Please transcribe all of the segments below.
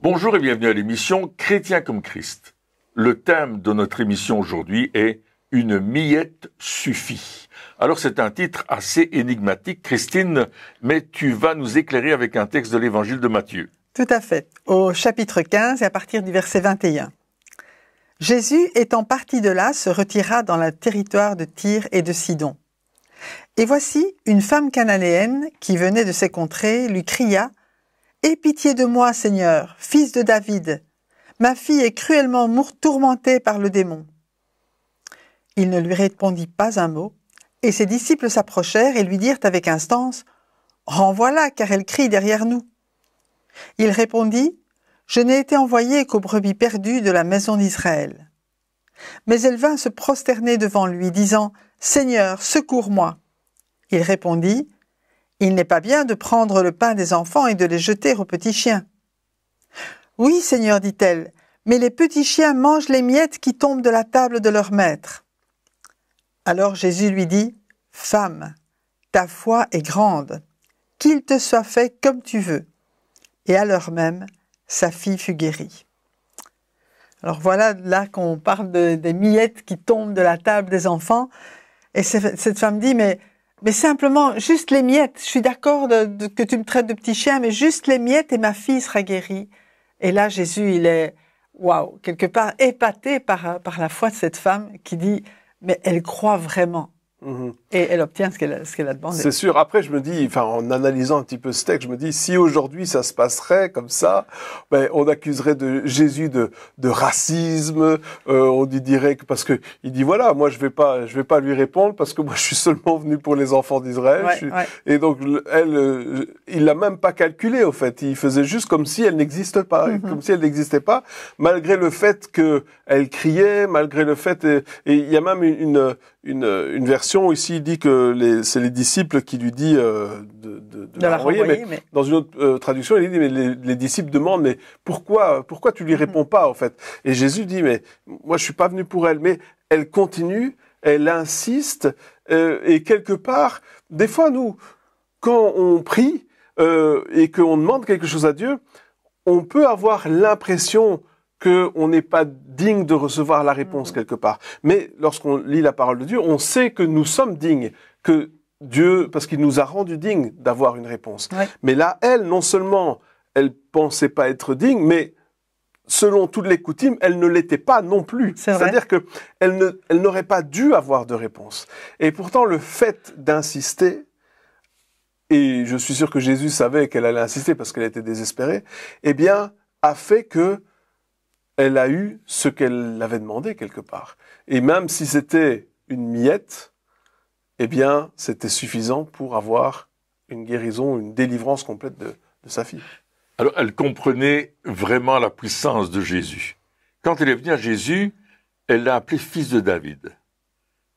Bonjour et bienvenue à l'émission Chrétien comme Christ. Le thème de notre émission aujourd'hui est « Une miette suffit ». Alors c'est un titre assez énigmatique, Christine, mais tu vas nous éclairer avec un texte de l'évangile de Matthieu. Tout à fait, au chapitre 15 et à partir du verset 21. Jésus, étant parti de là, se retira dans le territoire de Tyr et de Sidon. Et voici, une femme cananéenne qui venait de ces contrées lui cria « Aie pitié de moi, Seigneur, fils de David. Ma fille est cruellement tourmentée par le démon. » Il ne lui répondit pas un mot, et ses disciples s'approchèrent et lui dirent avec instance « Renvoie-la, car elle crie derrière nous. » Il répondit « Je n'ai été envoyé qu'aux brebis perdues de la maison d'Israël. » Mais elle vint se prosterner devant lui, disant « Seigneur, secours-moi. » Il répondit « Il n'est pas bien de prendre le pain des enfants et de les jeter aux petits chiens. »« Oui, Seigneur, dit-elle, mais les petits chiens mangent les miettes qui tombent de la table de leur maître. » Alors Jésus lui dit « Femme, ta foi est grande, qu'il te soit fait comme tu veux. » Et à l'heure même, sa fille fut guérie. Alors voilà là qu'on parle des miettes qui tombent de la table des enfants. Et cette femme dit, mais simplement, juste les miettes. Je suis d'accord que tu me traites de petit chien, mais juste les miettes et ma fille sera guérie. Et là, Jésus, il est, waouh, quelque part épaté par la foi de cette femme qui dit, mais elle croit vraiment. Et elle obtient ce qu'elle a demandé. C'est sûr. Après, je me dis, en analysant un petit peu ce texte, je me dis, si aujourd'hui ça se passerait comme ça, on accuserait de Jésus de racisme. On lui dirait que parce que il dit voilà, moi je vais pas lui répondre parce que moi je suis seulement venu pour les enfants d'Israël. Ouais. Et donc il l'a même pas calculé au fait. Il faisait juste comme si elle n'existe pas, comme si elle n'existait pas, malgré le fait que elle criait, malgré le fait et il y a même une version ici, il dit que c'est les disciples qui lui dit de la renvoyer, mais dans une autre traduction, il dit mais les disciples demandent mais pourquoi tu lui réponds pas en fait? Et Jésus dit mais moi je suis pas venu pour elle, mais elle continue, elle insiste et quelque part, des fois nous quand on prie et qu'on demande quelque chose à Dieu, on peut avoir l'impression qu'on n'est pas digne de recevoir la réponse quelque part. Mais lorsqu'on lit la parole de Dieu, on sait que nous sommes dignes, que Dieu, parce qu'il nous a rendus dignes d'avoir une réponse. Ouais. Mais là, elle, non seulement, elle pensait pas être digne, mais selon toutes les coutumes, elle ne l'était pas non plus. C'est-à-dire que elle n'aurait pas dû avoir de réponse. Et pourtant, le fait d'insister, et je suis sûr que Jésus savait qu'elle allait insister parce qu'elle était désespérée, eh bien, a fait que elle a eu ce qu'elle avait demandé quelque part. Et même si c'était une miette, eh bien, c'était suffisant pour avoir une guérison, une délivrance complète de sa fille. Alors, elle comprenait vraiment la puissance de Jésus. Quand elle est venue à Jésus, elle l'a appelé fils de David.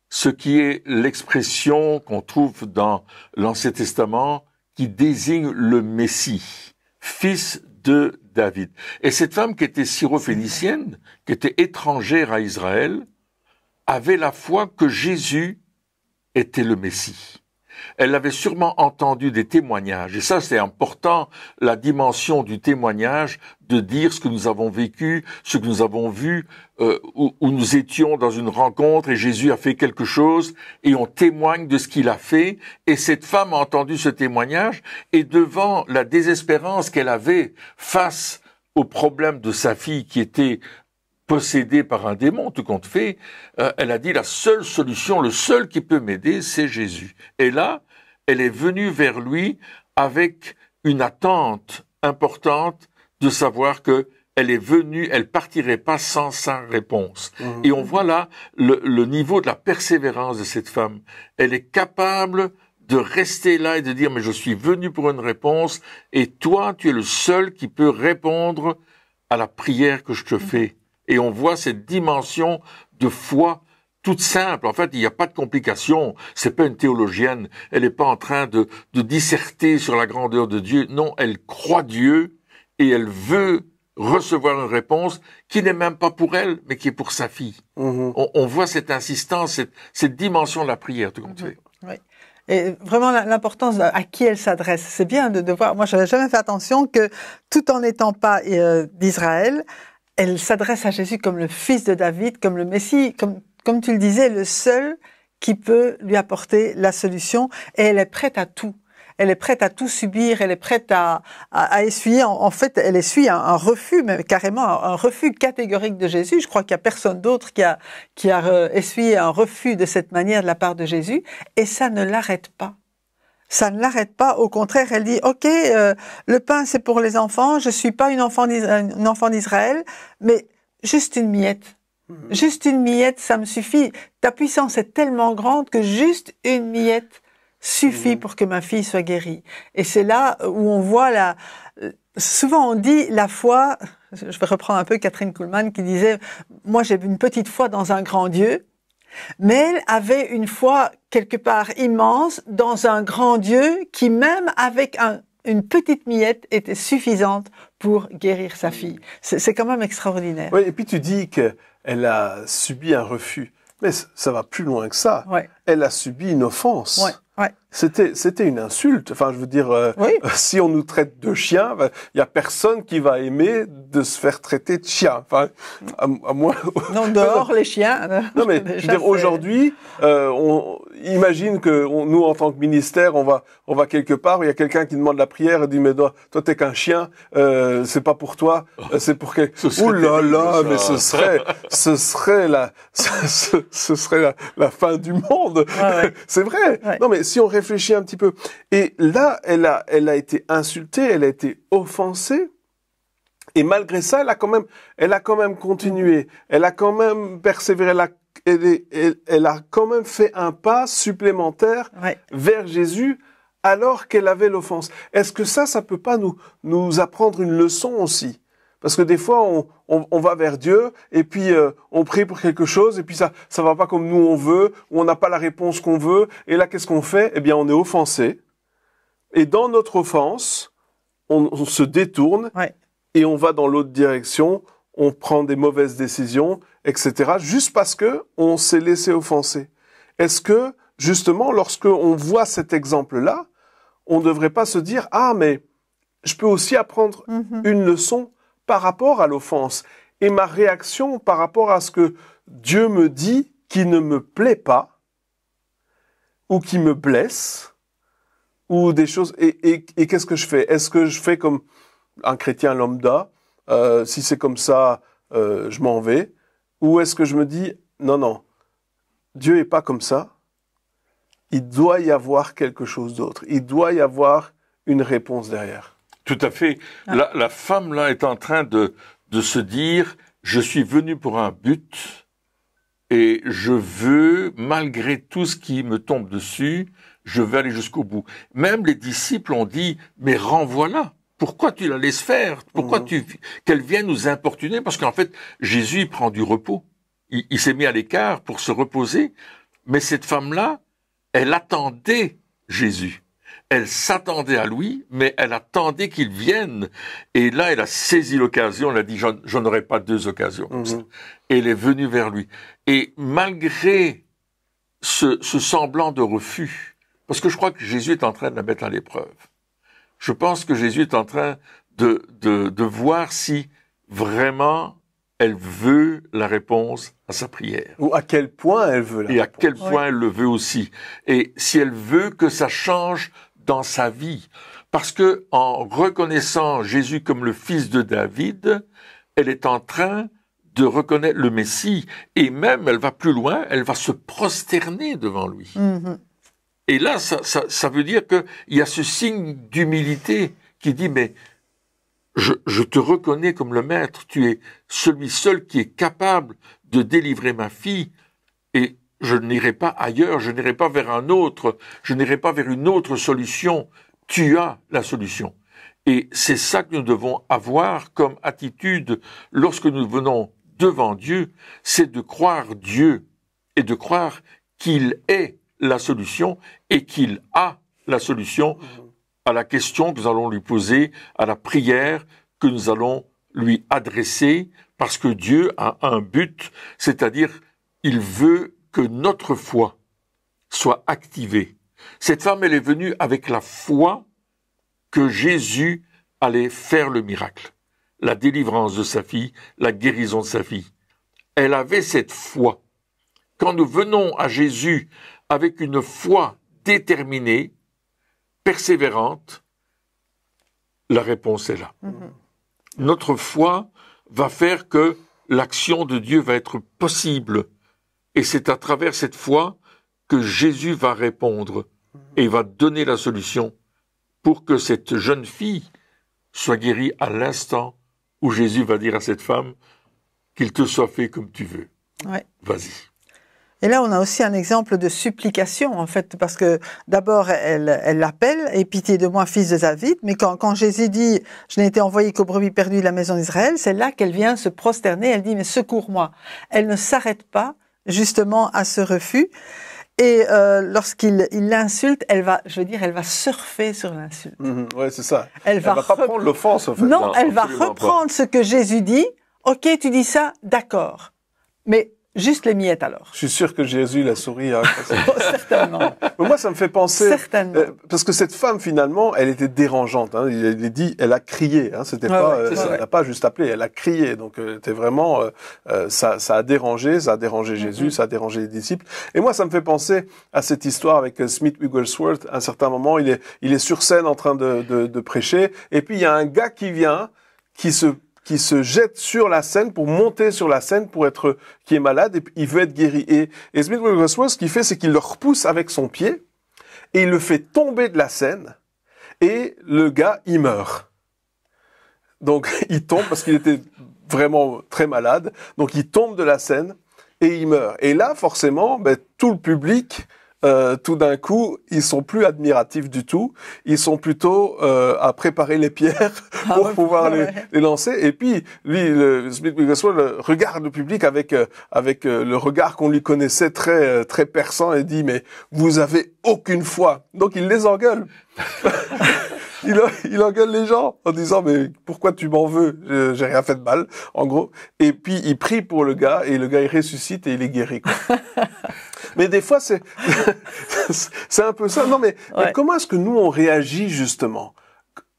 Ce qui est l'expression qu'on trouve dans l'Ancien Testament qui désigne le Messie, fils de David. Et cette femme qui était syrophénicienne, qui était étrangère à Israël, avait la foi que Jésus était le Messie. Elle avait sûrement entendu des témoignages, et ça c'est important, la dimension du témoignage, de dire ce que nous avons vécu, ce que nous avons vu, où nous étions dans une rencontre et Jésus a fait quelque chose, et on témoigne de ce qu'il a fait, et cette femme a entendu ce témoignage, et devant la désespérance qu'elle avait face au problème de sa fille qui était possédée par un démon, tout compte fait, elle a dit la seule solution, le seul qui peut m'aider, c'est Jésus. Et là, elle est venue vers lui avec une attente importante de savoir que elle est venue, elle partirait pas sans sa réponse. Et on voit là le niveau de la persévérance de cette femme. Elle est capable de rester là et de dire mais je suis venu pour une réponse et toi tu es le seul qui peut répondre à la prière que je te fais. Et on voit cette dimension de foi toute simple. En fait, il n'y a pas de complication. C'est pas une théologienne. Elle n'est pas en train de disserter sur la grandeur de Dieu. Non, elle croit Dieu et elle veut recevoir une réponse qui n'est même pas pour elle, mais qui est pour sa fille. On voit cette insistance, cette dimension de la prière, tout compte fait. Oui. Et vraiment l'importance à qui elle s'adresse. C'est bien de voir. Moi, j'avais jamais fait attention que, tout en n'étant pas d'Israël, elle s'adresse à Jésus comme le fils de David, comme le Messie, comme tu le disais, le seul qui peut lui apporter la solution. Et elle est prête à tout. Elle est prête à tout subir, elle est prête à essuyer, en fait, elle essuie un refus, mais carrément un refus catégorique de Jésus. Je crois qu'il n'y a personne d'autre qui a essuyé un refus de cette manière de la part de Jésus, et ça ne l'arrête pas. Ça ne l'arrête pas, au contraire, elle dit, OK, le pain c'est pour les enfants, je suis pas une enfant d'Israël, mais juste une miette. Juste une miette, ça me suffit. Ta puissance est tellement grande que juste une miette suffit pour que ma fille soit guérie. Et c'est là où on voit souvent on dit la foi, je vais reprendre un peu Catherine Kuhlman qui disait, moi j'ai une petite foi dans un grand Dieu, mais elle avait une foi quelque part immense dans un grand Dieu qui même avec une petite miette était suffisante pour guérir sa fille. C'est quand même extraordinaire. Oui, et puis tu dis qu'elle a subi un refus. Mais ça va plus loin que ça. Ouais. Elle a subi une offense. Ouais. Ouais. C'était une insulte. Enfin, je veux dire, oui. Si on nous traite de chien, il y a personne qui va aimer de se faire traiter de chien. Enfin, à moins. Non, dehors les chiens. Non, mais je veux dire, aujourd'hui, on imagine que nous, en tant que ministère, on va quelque part, il y a quelqu'un qui demande la prière et dit, mais toi, t'es qu'un chien, c'est pas pour toi, c'est pour quelqu'un. Ouh là là, mais ce serait la fin du monde. Ouais. C'est vrai. Ouais. Non, mais si on réfléchit un petit peu. Et là, elle a été insultée, elle a été offensée. Et malgré ça, elle a quand même continué. Elle a quand même persévéré. Elle a quand même fait un pas supplémentaire vers Jésus alors qu'elle avait l'offense. Est-ce que ça peut pas nous apprendre une leçon aussi? Parce que des fois, on va vers Dieu et puis on prie pour quelque chose et puis ça va pas comme nous on veut, ou on n'a pas la réponse qu'on veut. Et là, qu'est-ce qu'on fait? Eh bien, on est offensé. Et dans notre offense, on se détourne et on va dans l'autre direction. On prend des mauvaises décisions, etc. Juste parce que on s'est laissé offenser. Est-ce que justement, lorsque on voit cet exemple-là, on ne devrait pas se dire mais je peux aussi apprendre une leçon par rapport à l'offense. Et ma réaction par rapport à ce que Dieu me dit qui ne me plaît pas, ou qui me blesse, ou des choses... Et qu'est-ce que je fais? Est-ce que je fais comme un chrétien lambda? Si c'est comme ça, je m'en vais. Ou est-ce que je me dis, non, Dieu est pas comme ça. Il doit y avoir quelque chose d'autre. Il doit y avoir une réponse derrière. Tout à fait. La femme, là, est en train de se dire, je suis venu pour un but et je veux, malgré tout ce qui me tombe dessus, je veux aller jusqu'au bout. Même les disciples ont dit, mais renvoie-la. Pourquoi tu la laisses faire? Pourquoi qu'elle vienne nous importuner? Parce qu'en fait, Jésus, il prend du repos. Il s'est mis à l'écart pour se reposer. Mais cette femme-là, elle attendait Jésus. Elle s'attendait à lui, mais elle attendait qu'il vienne. Et là, elle a saisi l'occasion. Elle a dit, j'en aurai pas deux occasions comme ça. Et elle est venue vers lui. Et malgré ce semblant de refus, parce que je crois que Jésus est en train de la mettre à l'épreuve. Je pense que Jésus est en train de voir si vraiment elle veut la réponse à sa prière. Ou à quel point elle veut la réponse. Et à quel point elle le veut aussi. Et si elle veut que ça change dans sa vie. Parce que en reconnaissant Jésus comme le fils de David, elle est en train de reconnaître le Messie. Et même, elle va plus loin, elle va se prosterner devant lui. Et là, ça veut dire qu'il y a ce signe d'humilité qui dit, mais je te reconnais comme le maître, tu es celui seul qui est capable de délivrer ma fille, et je n'irai pas ailleurs, je n'irai pas vers un autre, je n'irai pas vers une autre solution, tu as la solution. Et c'est ça que nous devons avoir comme attitude lorsque nous venons devant Dieu, c'est de croire Dieu et de croire qu'il est la solution et qu'il a la solution à la question que nous allons lui poser, à la prière que nous allons lui adresser, parce que Dieu a un but, c'est-à-dire il veut que notre foi soit activée Cette femme, elle est venue avec la foi que Jésus allait faire le miracle, la délivrance de sa fille, la guérison de sa fille. Elle avait cette foi. Quand nous venons à Jésus avec une foi déterminée, persévérante, la réponse est là. Notre foi va faire que l'action de Dieu va être possible. Et c'est à travers cette foi que Jésus va répondre et va donner la solution pour que cette jeune fille soit guérie à l'instant où Jésus va dire à cette femme qu'il te soit fait comme tu veux. Ouais. Vas-y. Et là, on a aussi un exemple de supplication, en fait, parce que d'abord, elle l'appelle, « Aie pitié de moi, fils de David », mais quand Jésus dit « Je n'ai été envoyé qu'aux brebis perdues de la maison d'Israël », c'est là qu'elle vient se prosterner, elle dit « Mais secours-moi ». Elle ne s'arrête pas, justement, à ce refus. Et lorsqu'il l'insulte, elle va surfer sur l'insulte. Ouais, c'est ça. Elle va pas prendre l'offense, en fait. Non, elle va absolument reprendre ce que Jésus dit. « Ok, tu dis ça, d'accord. Mais juste les miettes alors. » Je suis sûr que Jésus l'a souri. Hein, Certainement. Mais moi, ça me fait penser... Certainement. Parce que cette femme, finalement, elle était dérangeante. Hein, il est dit, elle a crié. Hein, c'était pas, elle n'a pas juste appelé, elle a crié. Donc, c'était vraiment... ça a dérangé Jésus, ça a dérangé les disciples. Et moi, ça me fait penser à cette histoire avec Smith Wigglesworth. À un certain moment, il est sur scène en train de prêcher. Et puis, il y a un gars qui vient, qui se jette sur la scène pour monter sur la scène qui est malade et il veut être guéri. Et Smith Wigglesworth, ce qu'il fait, c'est qu'il le repousse avec son pied et il le fait tomber de la scène et le gars, il meurt. Donc, il tombe parce qu'il était vraiment très malade. Donc, il tombe de la scène et il meurt. Et là, forcément, tout le public, tout d'un coup, ils sont plus admiratifs du tout. Ils sont plutôt à préparer les pierres pour pouvoir les lancer. Et puis, lui, Smith Wigglesworth regarde le public avec le regard qu'on lui connaissait très très perçant et dit « Mais vous avez aucune foi ». Donc, il les engueule. Il engueule les gens en disant « Mais pourquoi tu m'en veux? J'ai rien fait de mal », en gros. Et puis, il prie pour le gars et le gars, il ressuscite et il est guéri, quoi. Mais des fois, c'est un peu ça. Non, mais comment est-ce que nous, on réagit, justement,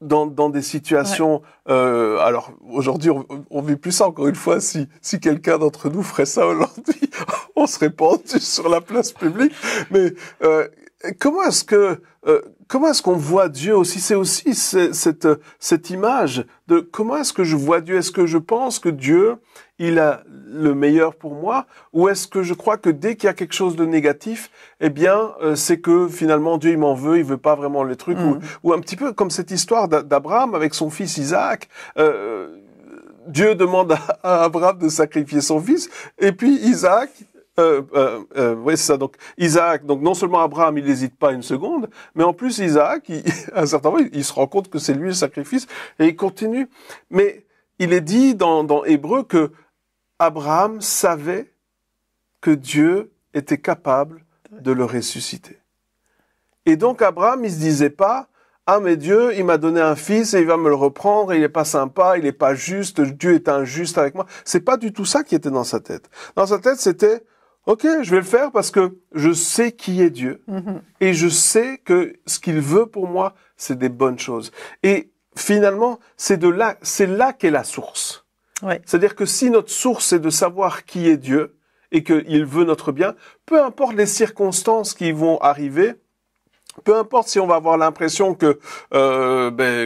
dans des situations... alors, aujourd'hui, on vit plus ça, encore une fois. Si quelqu'un d'entre nous ferait ça aujourd'hui, on serait pendu sur la place publique. Mais comment est-ce qu'on voit Dieu aussi? C'est aussi cette image de comment est-ce que je vois Dieu? Est-ce que je pense que Dieu, il a le meilleur pour moi? Ou est-ce que je crois que dès qu'il y a quelque chose de négatif, eh bien, c'est que finalement Dieu, il m'en veut, il veut pas vraiment les trucs. Ou un petit peu comme cette histoire d'Abraham avec son fils Isaac. Dieu demande à Abraham de sacrifier son fils. Et puis Isaac... oui, c'est ça. Donc, Isaac, non seulement Abraham, il n'hésite pas une seconde, mais en plus, Isaac, à un certain moment, il se rend compte que c'est lui le sacrifice, et il continue. Mais il est dit dans Hébreu que Abraham savait que Dieu était capable de le ressusciter. Et donc, Abraham, il se disait pas, ah, mais Dieu, il m'a donné un fils et il va me le reprendre, et il est pas sympa, il est pas juste, Dieu est injuste avec moi. C'est pas du tout ça qui était dans sa tête. Dans sa tête, c'était, ok, je vais le faire parce que je sais qui est Dieu. Et je sais que ce qu'il veut pour moi, c'est des bonnes choses. Et finalement, c'est là qu'est la source. Ouais. C'est-à-dire que si notre source, c'est de savoir qui est Dieu et qu'il veut notre bien, peu importe les circonstances qui vont arriver, peu importe si on va avoir l'impression que,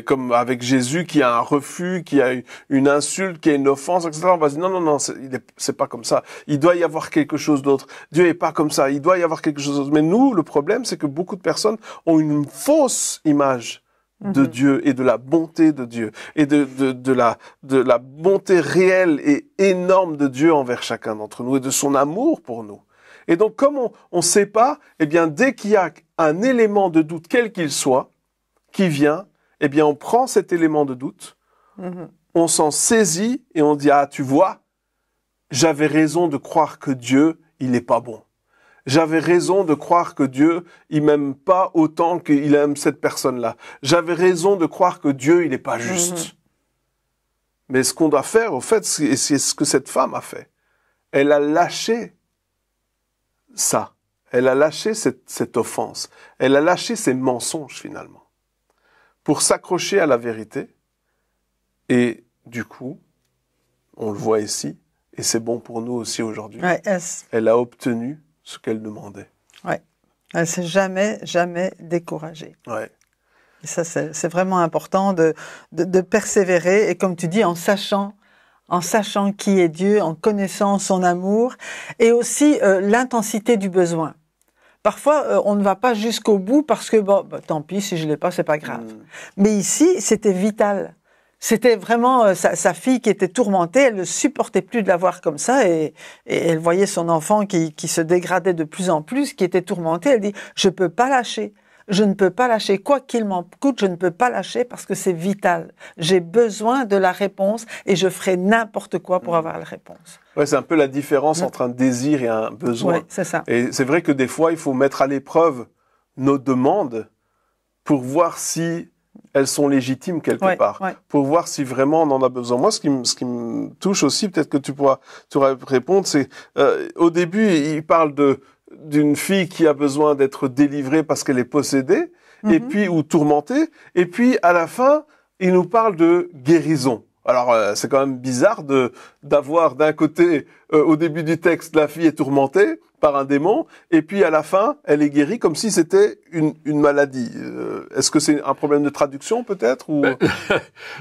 comme avec Jésus, qu'il y a un refus, qu'il y a une insulte, qu'il y a une offense, etc., on va se dire non, c'est pas comme ça. Il doit y avoir quelque chose d'autre. Dieu est pas comme ça. Il doit y avoir quelque chose d'autre. Mais nous, le problème, c'est que beaucoup de personnes ont une fausse image de Dieu et de la bonté de Dieu et de la bonté réelle et énorme de Dieu envers chacun d'entre nous et de son amour pour nous. Et donc, comme on sait pas, eh bien, dès qu'il y a un élément de doute, quel qu'il soit, qui vient, eh bien, on prend cet élément de doute, on s'en saisit et on dit, ah, tu vois, j'avais raison de croire que Dieu, il n'est pas bon. J'avais raison de croire que Dieu, il m'aime pas autant qu'il aime cette personne-là. J'avais raison de croire que Dieu, il n'est pas juste. Mais ce qu'on doit faire, au fait, c'est ce que cette femme a fait. Elle a lâché ça. Elle a lâché cette offense. Elle a lâché ses mensonges, finalement, pour s'accrocher à la vérité. Et du coup, on le voit ici, et c'est bon pour nous aussi aujourd'hui, Ouais, elle a obtenu ce qu'elle demandait. ouais. Elle s'est jamais découragée. Ouais. Et ça, c'est vraiment important de persévérer. Et comme tu dis, en sachant qui est Dieu, en connaissant son amour, et aussi l'intensité du besoin. Parfois, on ne va pas jusqu'au bout parce que, tant pis, si je l'ai pas, c'est pas grave. Mais ici, c'était vital. C'était vraiment sa fille qui était tourmentée, elle ne supportait plus de la voir comme ça, et elle voyait son enfant qui se dégradait de plus en plus, qui était tourmenté. Elle dit, je peux pas lâcher. Je ne peux pas lâcher, quoi qu'il m'en coûte, je ne peux pas lâcher parce que c'est vital. J'ai besoin de la réponse et je ferai n'importe quoi pour avoir la réponse. Ouais, c'est un peu la différence entre un désir et un besoin. Ouais, c'est ça. Et c'est vrai que des fois, il faut mettre à l'épreuve nos demandes pour voir si elles sont légitimes quelque part, pour voir si vraiment on en a besoin. Moi, ce qui me touche aussi, peut-être que tu pourras répondre, c'est au début, il parle d'une fille qui a besoin d'être délivrée parce qu'elle est possédée, et puis ou tourmentée, et puis à la fin, il nous parle de guérison. Alors c'est quand même bizarre d'avoir d'un côté au début du texte la fille est tourmentée par un démon, et puis à la fin elle est guérie comme si c'était une maladie. Est-ce que c'est un problème de traduction peut-être ou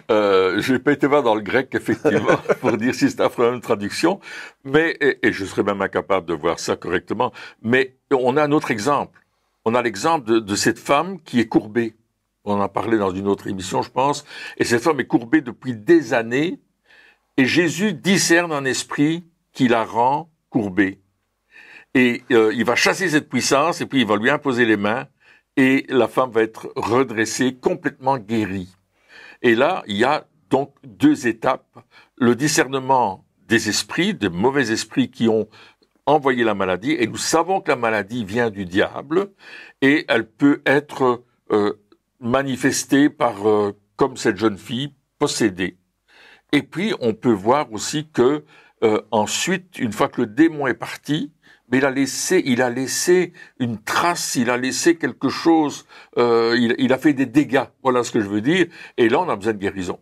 je n'ai pas été voir dans le grec effectivement pour dire si c'est un problème de traduction, mais et je serais même incapable de voir ça correctement. Mais on a un autre exemple. On a l'exemple de cette femme qui est courbée. On en a parlé dans une autre émission, je pense. Et cette femme est courbée depuis des années. Et Jésus discerne un esprit qui la rend courbée. Et il va chasser cette puissance et puis il va lui imposer les mains. Et la femme va être redressée, complètement guérie. Et là, il y a donc deux étapes. Le discernement des esprits, des mauvais esprits qui ont envoyé la maladie. Et nous savons que la maladie vient du diable. Et elle peut être manifestée par, comme cette jeune fille, possédée. Et puis, on peut voir aussi que ensuite, une fois que le démon est parti, mais il a laissé une trace, il a laissé quelque chose, il a fait des dégâts, voilà ce que je veux dire, et là on a besoin de guérison.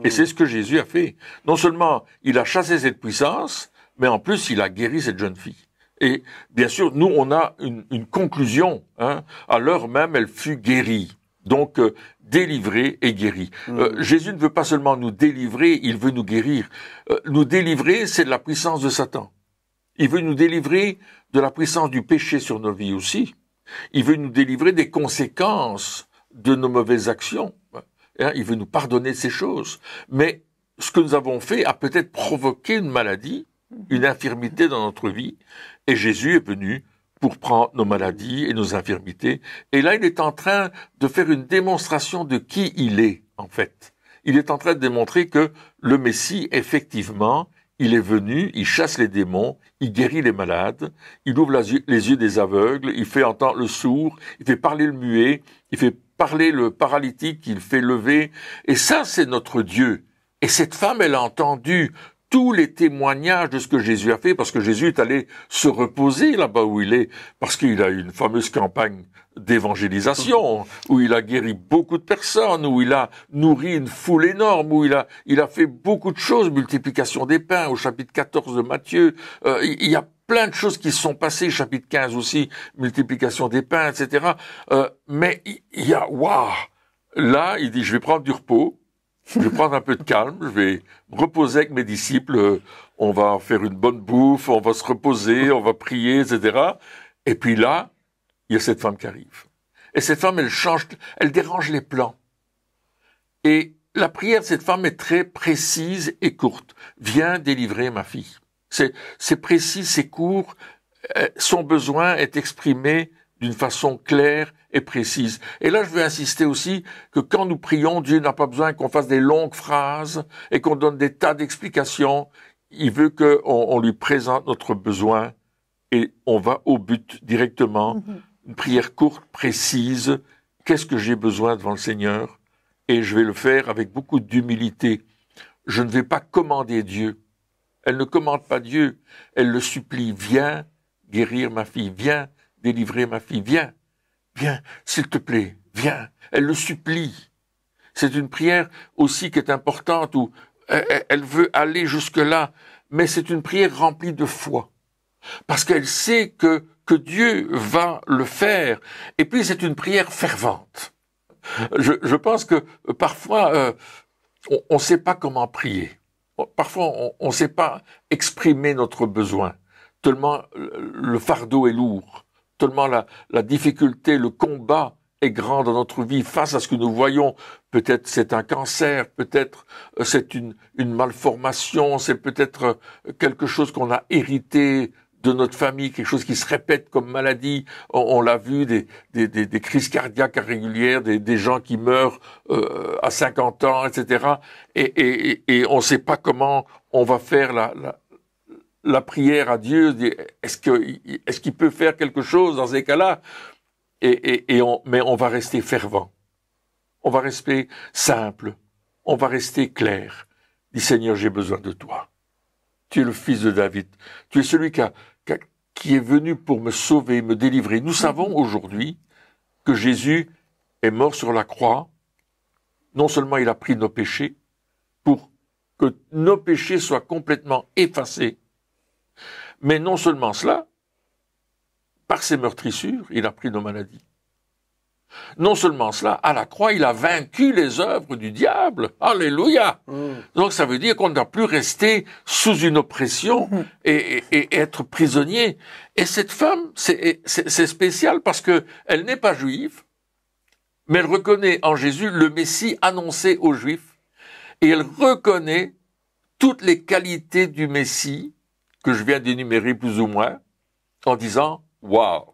Et c'est ce que Jésus a fait. Non seulement il a chassé cette puissance, mais en plus il a guéri cette jeune fille. Et bien sûr, nous on a une conclusion, hein, à l'heure même elle fut guérie. Donc, délivrée et guérie. Jésus ne veut pas seulement nous délivrer, il veut nous guérir. Nous délivrer, c'est de la puissance de Satan. Il veut nous délivrer de la puissance du péché sur nos vies aussi. Il veut nous délivrer des conséquences de nos mauvaises actions. Il veut nous pardonner de ces choses. Mais ce que nous avons fait a peut-être provoqué une maladie, une infirmité dans notre vie. Et Jésus est venu pour prendre nos maladies et nos infirmités. Et là, il est en train de faire une démonstration de qui il est, en fait. Il est en train de démontrer que le Messie, effectivement, il est venu, il chasse les démons, il guérit les malades, il ouvre les yeux des aveugles, il fait entendre le sourd, il fait parler le muet, il fait parler le paralytique, il fait lever. Et ça, c'est notre Dieu. Et cette femme, elle a entendu tous les témoignages de ce que Jésus a fait, parce que Jésus est allé se reposer là-bas où il est, parce qu'il a eu une fameuse campagne d'évangélisation, où il a guéri beaucoup de personnes, où il a nourri une foule énorme, où il a fait beaucoup de choses, multiplication des pains, au chapitre 14 de Matthieu, il y a plein de choses qui se sont passées, chapitre 15 aussi, multiplication des pains, etc. Mais il y a, waouh, là, il dit, je vais prendre du repos, je vais prendre un peu de calme, je vais me reposer avec mes disciples, on va faire une bonne bouffe, on va se reposer, on va prier, etc. Et puis là, il y a cette femme qui arrive. Et cette femme, elle dérange les plans. Et la prière de cette femme est très précise et courte. Viens délivrer ma fille. C'est précis, c'est court. Son besoin est exprimé d'une façon claire et précise. Et là, je veux insister aussi que quand nous prions, Dieu n'a pas besoin qu'on fasse des longues phrases et qu'on donne des tas d'explications. Il veut qu'on lui présente notre besoin et on va au but directement. Une prière courte, précise. Qu'est-ce que j'ai besoin devant le Seigneur? Et je vais le faire avec beaucoup d'humilité. Je ne vais pas commander Dieu. Elle ne commande pas Dieu. Elle le supplie. Viens guérir ma fille. Viens délivrer ma fille. Viens, viens, s'il te plaît, viens. Elle le supplie. C'est une prière aussi qui est importante, où elle veut aller jusque-là, mais c'est une prière remplie de foi. Parce qu'elle sait que Dieu va le faire. Et puis c'est une prière fervente. Je pense que parfois, on ne sait pas comment prier. Parfois, on ne sait pas exprimer notre besoin. Tellement le fardeau est lourd. Tellement la difficulté, le combat est grand dans notre vie face à ce que nous voyons. Peut-être c'est un cancer, peut-être c'est une malformation, c'est peut-être quelque chose qu'on a hérité de notre famille, quelque chose qui se répète comme maladie. On l'a vu, des crises cardiaques régulières, des gens qui meurent à 50 ans, etc. Et on ne sait pas comment on va faire la prière à Dieu. Est-ce qu'il peut faire quelque chose dans ces cas-là? Mais on va rester fervent. On va rester simple. On va rester clair. Dis Seigneur, j'ai besoin de toi. Tu es le fils de David. Tu es celui qui est venu pour me sauver, me délivrer. Nous savons aujourd'hui que Jésus est mort sur la croix. Non seulement il a pris nos péchés, pour que nos péchés soient complètement effacés, mais non seulement cela, par ses meurtrissures, il a pris nos maladies. Non seulement cela, à la croix, il a vaincu les œuvres du diable. Alléluia! Donc ça veut dire qu'on ne doit plus rester sous une oppression et être prisonnier. Et cette femme, c'est spécial parce que elle n'est pas juive, mais elle reconnaît en Jésus le Messie annoncé aux Juifs. Et elle reconnaît toutes les qualités du Messie, que je viens d'énumérer plus ou moins, en disant « Waouh !»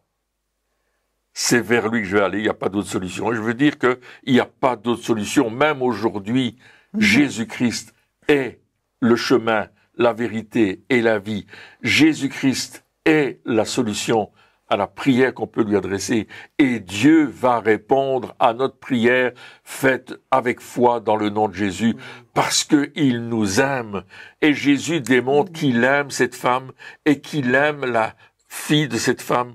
C'est vers lui que je vais aller, il n'y a pas d'autre solution. Et je veux dire qu'il n'y a pas d'autre solution. Même aujourd'hui, Jésus-Christ est le chemin, la vérité et la vie. Jésus-Christ est la solution à la prière qu'on peut lui adresser. Et Dieu va répondre à notre prière faite avec foi dans le nom de Jésus, parce qu'il nous aime. Et Jésus démontre qu'il aime cette femme et qu'il aime la fille de cette femme,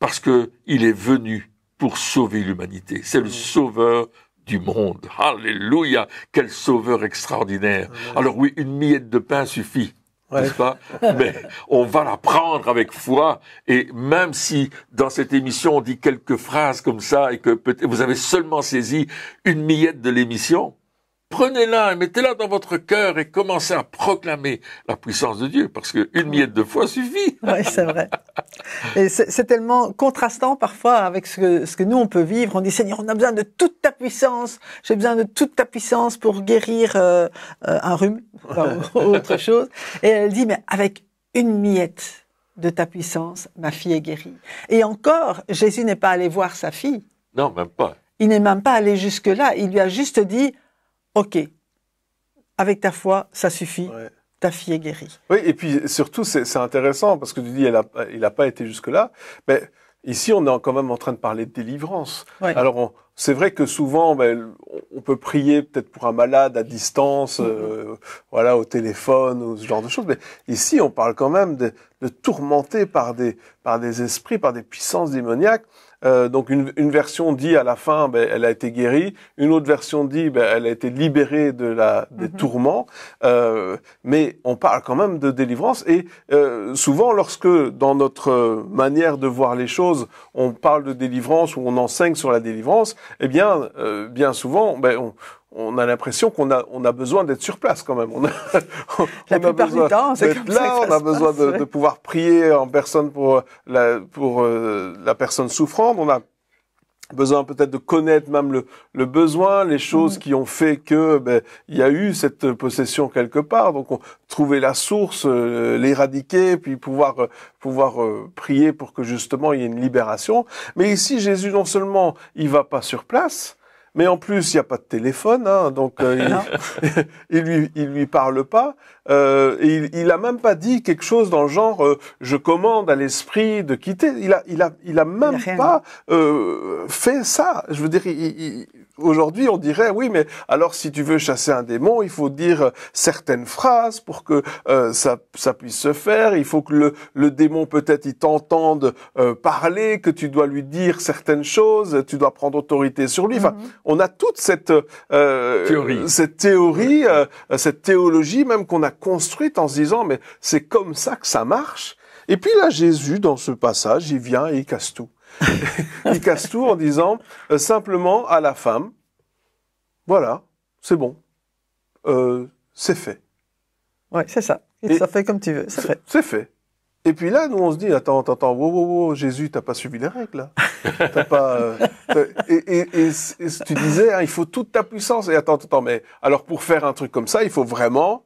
parce que il est venu pour sauver l'humanité. C'est le sauveur du monde. Alléluia! Quel sauveur extraordinaire. Alors oui, une miette de pain suffit, n'est-ce pas? Mais on va la prendre avec foi. Et même si dans cette émission on dit quelques phrases comme ça et que peut-être vous avez seulement saisi une miette de l'émission, prenez-la et mettez-la dans votre cœur et commencez à proclamer la puissance de Dieu, parce qu'une miette de foi suffit. Oui, c'est vrai. Et c'est tellement contrastant parfois avec ce que nous on peut vivre. On dit Seigneur, on a besoin de toute ta puissance. J'ai besoin de toute ta puissance pour guérir un rhume ou autre chose. Et elle dit mais avec une miette de ta puissance, ma fille est guérie. Et encore, Jésus n'est pas allé voir sa fille. Non, même pas. Il n'est même pas allé jusque là. Il lui a juste dit OK, avec ta foi, ça suffit. Ouais. Ta fille est guérie. Oui, et puis surtout, c'est intéressant parce que tu dis, il a pas été jusque-là. Mais ici, on est quand même en train de parler de délivrance. Ouais. Alors, c'est vrai que souvent, on peut prier peut-être pour un malade à distance, voilà, au téléphone ou ce genre de choses. Mais ici, on parle quand même de tourmenter par des esprits, par des puissances démoniaques. Donc une version dit à la fin, elle a été guérie. Une autre version dit, elle a été libérée des tourments. Mais on parle quand même de délivrance. Et souvent, lorsque dans notre manière de voir les choses, on parle de délivrance ou on enseigne sur la délivrance, eh bien, bien souvent, on a l'impression qu'on a besoin d'être sur place quand même. On a besoin d'être là, on a besoin de pouvoir prier en personne pour la personne souffrante. On a besoin peut-être de connaître même le besoin, les choses qui ont fait que il y a eu cette possession quelque part. Donc trouver la source, l'éradiquer, puis pouvoir prier pour que justement il y ait une libération. Mais ici Jésus non seulement il va pas sur place, mais en plus, il n'y a pas de téléphone, hein, donc il lui parle pas. Et il a même pas dit quelque chose dans le genre je commande à l'esprit de quitter. Il a même pas fait ça. Je veux dire, aujourd'hui, on dirait, oui, mais alors si tu veux chasser un démon, il faut dire certaines phrases pour que ça puisse se faire. Il faut que le démon, peut-être, il t'entende parler, que tu dois lui dire certaines choses, tu dois prendre autorité sur lui. Enfin, on a toute cette théorie, cette théologie même qu'on a construite en se disant, mais c'est comme ça que ça marche. Et puis là, Jésus, dans ce passage, il vient et il casse tout. Il casse tout en disant simplement à la femme, voilà, c'est bon, c'est fait. Oui, c'est ça. Et ça fait comme tu veux, c'est fait. C'est fait. Et puis là, nous, on se dit, attends, wow, Jésus, t'as pas suivi les règles, là. T'as pas... et tu disais, hein, il faut toute ta puissance. Et attends, mais alors pour faire un truc comme ça, il faut vraiment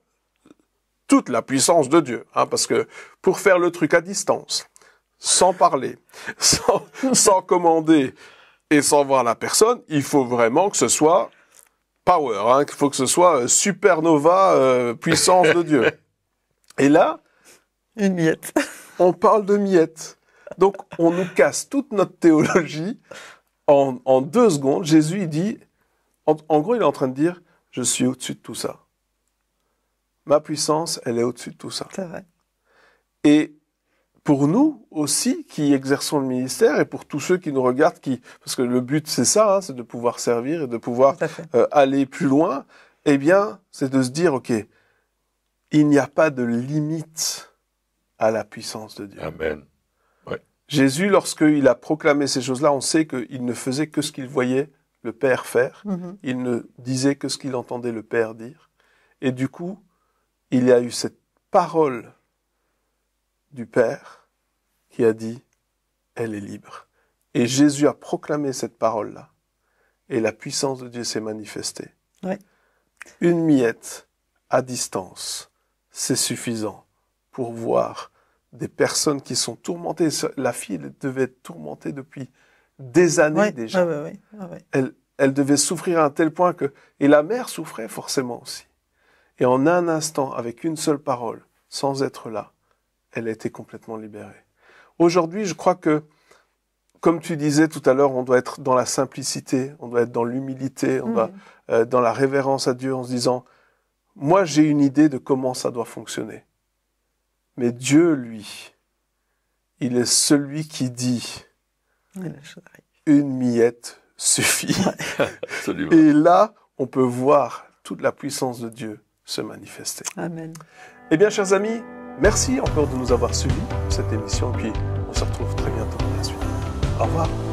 toute la puissance de Dieu. Hein, parce que pour faire le truc à distance, sans parler, sans commander et sans voir la personne, il faut vraiment que ce soit power, hein, qu'il faut que ce soit supernova, puissance de Dieu. Et là, une miette. On parle de miettes. Donc, on nous casse toute notre théologie en 2 secondes. Jésus, il dit, en gros, il est en train de dire, je suis au-dessus de tout ça. Ma puissance, elle est au-dessus de tout ça. C'est vrai. Et pour nous aussi, qui exerçons le ministère, et pour tous ceux qui nous regardent, parce que le but, c'est ça, hein, c'est de pouvoir servir et de pouvoir aller plus loin, eh bien, c'est de se dire, OK, il n'y a pas de limite à la puissance de Dieu. Amen. Ouais. Jésus, lorsqu'il a proclamé ces choses-là, on sait qu'il ne faisait que ce qu'il voyait le Père faire. Il ne disait que ce qu'il entendait le Père dire. Et du coup, il y a eu cette parole du Père qui a dit, elle est libre. Et Jésus a proclamé cette parole-là. Et la puissance de Dieu s'est manifestée. Ouais. Une miette à distance, c'est suffisant pour voir des personnes qui sont tourmentées. La fille devait être tourmentée depuis des années déjà. Elle devait souffrir à un tel point que... Et la mère souffrait forcément aussi. Et en un instant, avec une seule parole, sans être là, elle a été complètement libérée. Aujourd'hui, je crois que, comme tu disais tout à l'heure, on doit être dans la simplicité, on doit être dans l'humilité, on doit dans la révérence à Dieu en se disant, moi j'ai une idée de comment ça doit fonctionner. Mais Dieu, lui, il est celui qui dit une miette suffit. Absolument. Et là, on peut voir toute la puissance de Dieu se manifester. Amen. Eh bien, chers amis, merci encore de nous avoir suivis pour cette émission. Puis, on se retrouve très bientôt dans la suite. Au revoir.